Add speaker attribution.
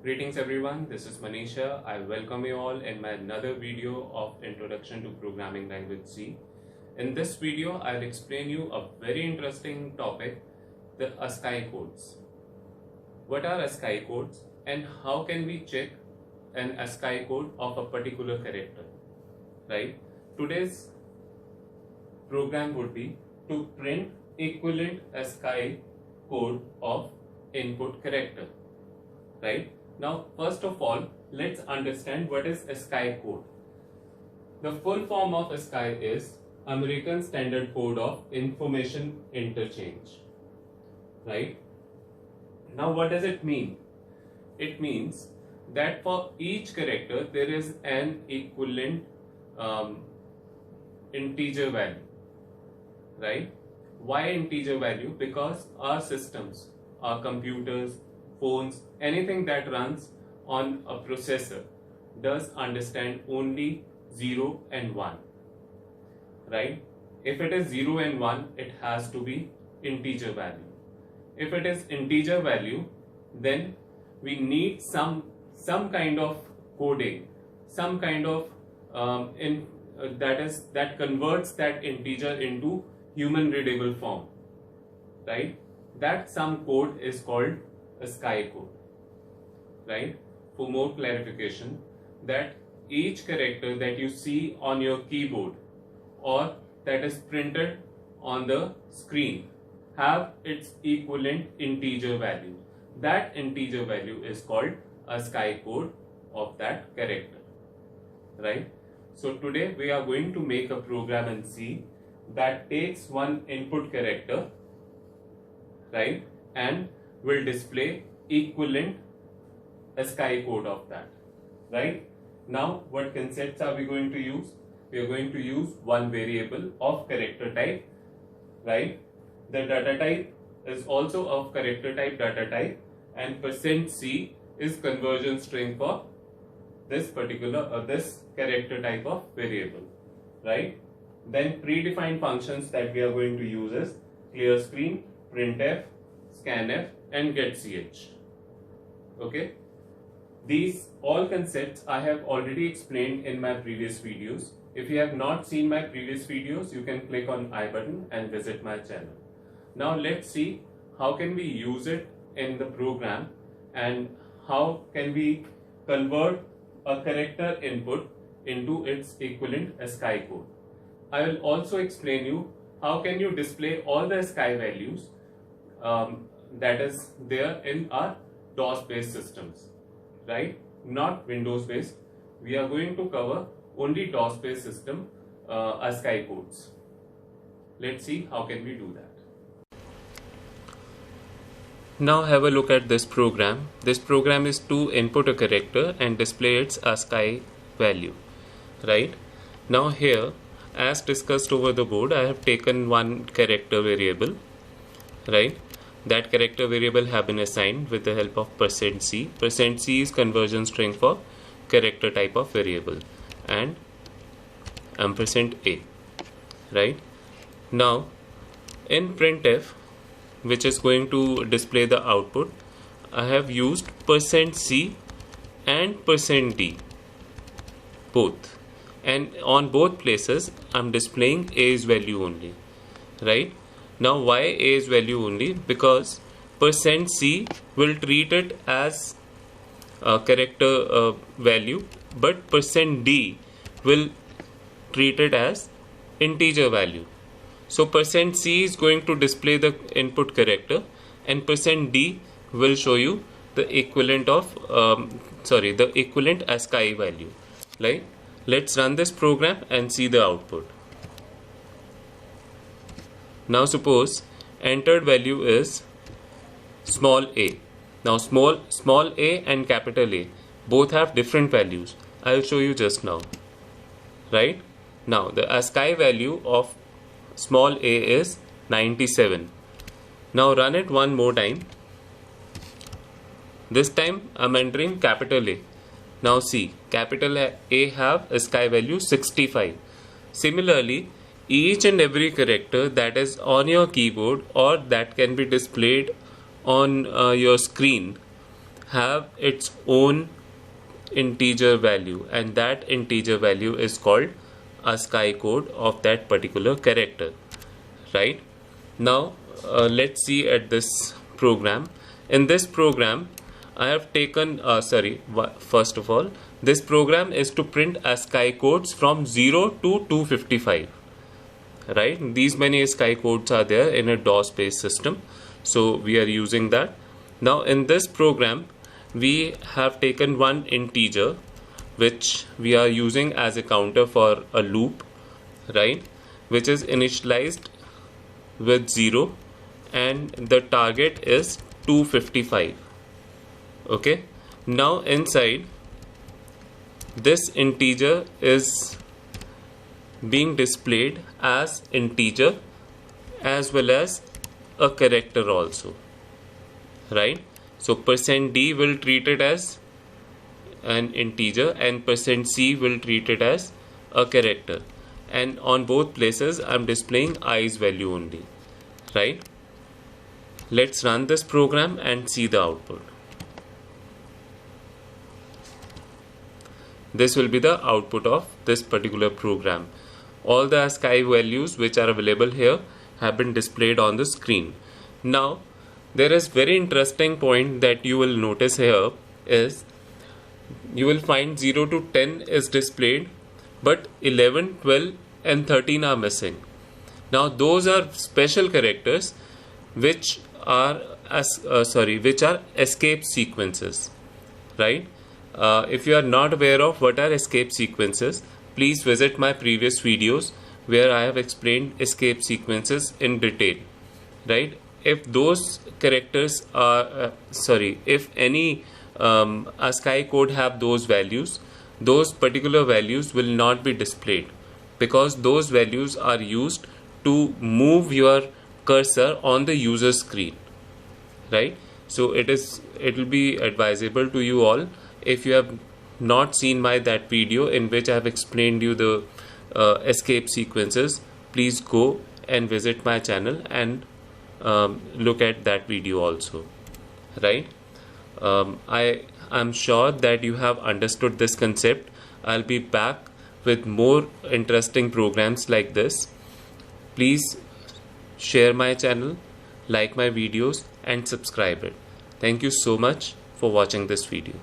Speaker 1: Greetings everyone, this is Manisha. I welcome you all in my another video of Introduction to Programming Language C. In this video, I'll explain you a very interesting topic, the ASCII codes. What are ASCII codes and how can we check an ASCII code of a particular character, right? Today's program would be to print equivalent ASCII code of input character, right? Now, first of all, let's understand what is ASCII code. The full form of ASCII is American Standard Code of Information Interchange, right? Now, what does it mean? It means that for each character, there is an equivalent integer value, right? Why integer value? Because our systems, our computers, phones, anything that runs on a processor does understand only 0 and 1, right? If it is 0 and 1, it has to be integer value. If it is integer value, then we need some kind of coding, some kind of that converts that integer into human readable form, right? That some code is called ASCII code, right? For more clarification, that each character that you see on your keyboard or that is printed on the screen have its equivalent integer value. That integer value is called ASCII code of that character, right? So today we are going to make a program in C that takes one input character, right, and will display equivalent ASCII code of that, right? Now, what concepts are we going to use? We are going to use one variable of character type, right? The data type is also of character type data type, and %C is conversion string for this particular this character type of variable, right? Then predefined functions that we are going to use is clear screen, printf, scanf, and getch. Okay, these all concepts I have already explained in my previous videos. If you have not seen my previous videos, you can click on I button and visit my channel. Now let's see how can we use it in the program and how can we convert a character input into its equivalent ASCII code. I will also explain you how can you display all the ASCII values that is there in our DOS based systems, right? Not Windows based. We are going to cover only DOS based system ASCII codes. Let's see how can we do that. Now have a look at this program. This program is to input a character and display its ASCII value, right? Now here, as discussed over the board, I have taken one character variable, right? That character variable have been assigned with the help of %C. %C is conversion string for character type of variable, and %A, right? Now in printf, which is going to display the output, I have used %C and %D both, and on both places I'm displaying A's value only, right? Now why A's value only? Because %C will treat it as a character value, but %D will treat it as integer value. So %C is going to display the input character and %D will show you the equivalent of the equivalent ASCII value, right? Let's run this program and see the output. Now suppose entered value is small a. Now small a and capital A both have different values. I'll show you just now, right? Now the ASCII value of small a is 97. Now run it one more time. This time I'm entering capital A. Now see, capital A have ASCII value 65. Similarly, each and every character that is on your keyboard or that can be displayed on your screen have its own integer value, and that integer value is called a sky code of that particular character, right? Now let's see at this program. In this program I have taken first of all, this program is to print ASCII codes from 0 to 255, right? These many ASCII codes are there in a DOS based system, so we are using that. Now in this program we have taken one integer which we are using as a counter for a loop, right, which is initialized with 0 and the target is 255. Okay, now inside this integer is being displayed as integer as well as a character also, right? So %d will treat it as an integer and %c will treat it as a character, and on both places I'm displaying i's value only, right? Let's run this program and see the output. This will be the output of this particular program. All the ASCII values which are available here have been displayed on the screen. Now there is very interesting point that you will notice here is you will find 0 to 10 is displayed, but 11, 12 and 13 are missing. Now those are special characters which are which are escape sequences, right? If you are not aware of what are escape sequences, please visit my previous videos where I have explained escape sequences in detail, right? If those characters are if any ASCII code have those values, those particular values will not be displayed because those values are used to move your cursor on the user screen, right? So it will be advisable to you all, if you have not seen that video in which I have explained you the escape sequences, please go and visit my channel and look at that video also, right? I'm sure that you have understood this concept. I'll be back with more interesting programs like this. Please share my channel, like my videos and subscribe it. Thank you so much for watching this video.